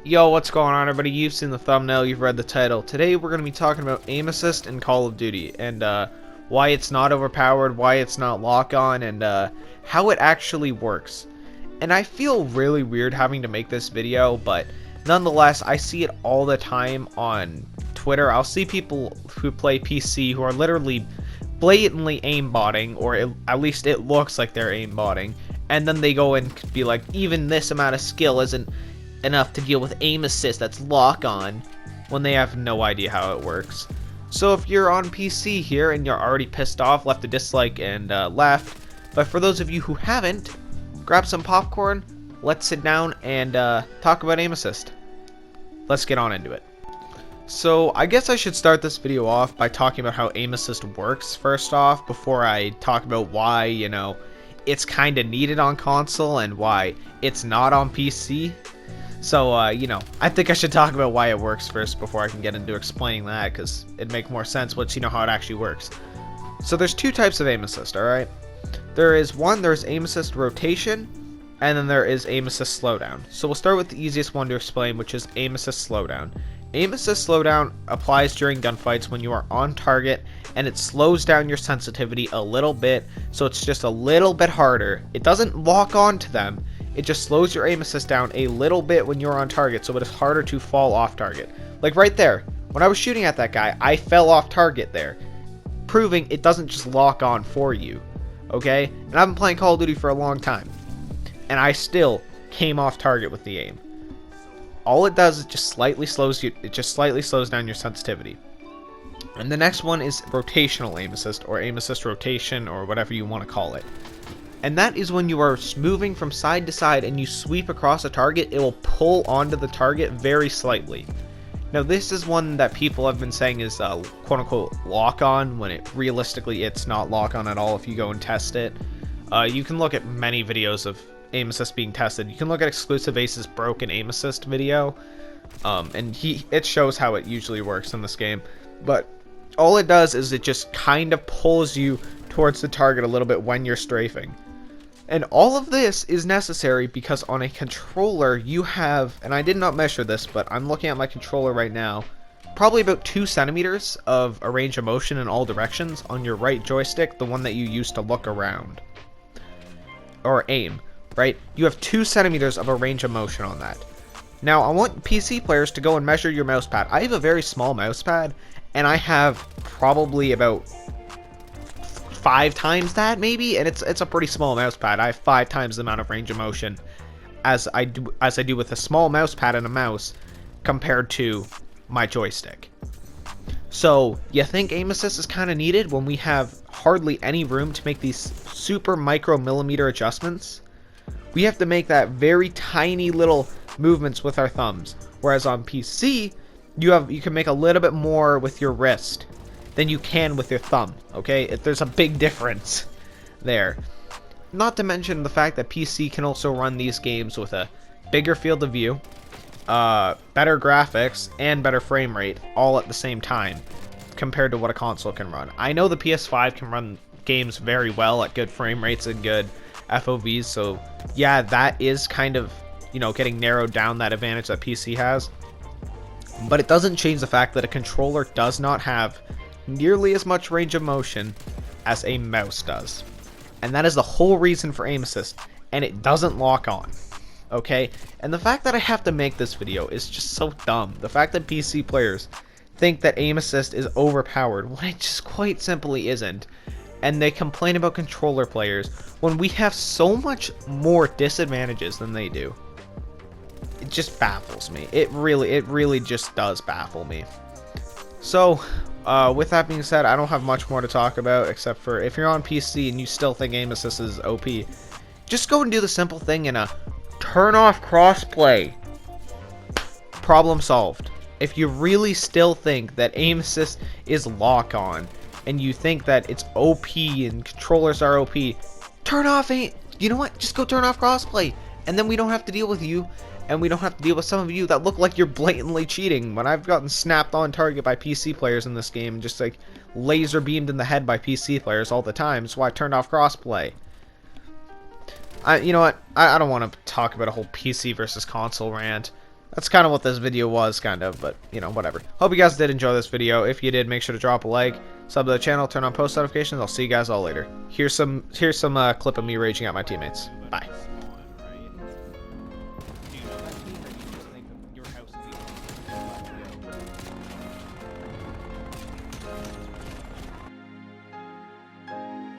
Yo, what's going on, everybody? You've seen the thumbnail, you've read the title. Today we're going to be talking about aim assist in Call of Duty and why it's not overpowered, why it's not lock-on, and how it actually works. And I feel really weird having to make this video, but nonetheless, I see it all the time on Twitter. I'll see people who play PC who are literally blatantly aimbotting, or at least it looks like they're aimbotting, and then they go and be like, even this amount of skill isn't enough to deal with aim assist that's lock on, when they have no idea how it works. So if you're on PC here and you're already pissed off, left a dislike and left, but for those of you who haven't, grab some popcorn, let's sit down and talk about aim assist. Let's get on into it. So I guess I should start this video off by talking about how aim assist works first off, before I talk about why, you know, it's kind of needed on console and why it's not on PC. So, you know, I think I should talk about why it works first before I can get into explaining that, because it'd make more sense once you know how it actually works. So there's two types of aim assist, alright? There's aim assist rotation, and then there is aim assist slowdown. So we'll start with the easiest one to explain, which is aim assist slowdown. Aim assist slowdown applies during gunfights when you are on target, and it slows down your sensitivity a little bit, so it's just a little bit harder. It doesn't lock on to them. It just slows your aim assist down a little bit when you're on target, so it is harder to fall off target. Like right there, when I was shooting at that guy, I fell off target there, proving it doesn't just lock on for you, okay? And I've been playing Call of Duty for a long time, and I still came off target with the aim. All it does is just slightly slows down your sensitivity. And the next one is rotational aim assist, or aim assist rotation, or whatever you want to call it. And that is when you are moving from side to side and you sweep across a target, it will pull onto the target very slightly. Now this is one that people have been saying is quote unquote lock on, when realistically it's not lock on at all if you go and test it. You can look at many videos of aim assist being tested. You can look at Exclusive Ace's broken aim assist video, and it shows how it usually works in this game. But all it does is it just kind of pulls you towards the target a little bit when you're strafing. And all of this is necessary because on a controller you have, and I did not measure this, but I'm looking at my controller right now, probably about 2 centimeters of a range of motion in all directions on your right joystick, the one that you use to look around or aim, right? You have 2 centimeters of a range of motion on that. Now I want PC players to go and measure your mouse pad. I have a very small mouse pad, and I have probably about 5 times that, maybe, and it's a pretty small mouse pad. I have 5 times the amount of range of motion as I do with a small mouse pad and a mouse compared to my joystick. So you think aim assist is kind of needed when we have hardly any room to make these super micro-millimeter adjustments? We have to make that very tiny little movements with our thumbs, whereas on PC you can make a little bit more with your wrist than you can with your thumb, okay? There's a big difference there. Not to mention the fact that PC can also run these games with a bigger field of view, better graphics, and better frame rate all at the same time compared to what a console can run. I know the PS5 can run games very well at good frame rates and good FOVs, so yeah, that is kind of, you know, getting narrowed down, that advantage that PC has. But it doesn't change the fact that a controller does not have nearly as much range of motion as a mouse does. And that is the whole reason for aim assist, and it doesn't lock on, okay? And the fact that I have to make this video is just so dumb. The fact that PC players think that aim assist is overpowered when it just quite simply isn't, and they complain about controller players when we have so much more disadvantages than they do. It just baffles me. It really just does baffle me. So with that being said, I don't have much more to talk about, except for if you're on PC and you still think aim assist is OP, just go and do the simple thing and turn off crossplay. Problem solved. If you really still think that aim assist is lock on, and you think that it's OP and controllers are OP, turn off aim. You know what? Just go turn off crossplay, and then we don't have to deal with you. And we don't have to deal with some of you that look like you're blatantly cheating. When I've gotten snapped on target by PC players in this game, and just like laser beamed in the head by PC players all the time, so I turned off crossplay. You know what? I don't want to talk about a whole PC versus console rant. That's kind of what this video was, kind of, but, you know, whatever. Hope you guys did enjoy this video. If you did, make sure to drop a like, sub to the channel, turn on post notifications. I'll see you guys all later. Here's some clip of me raging at my teammates. Bye.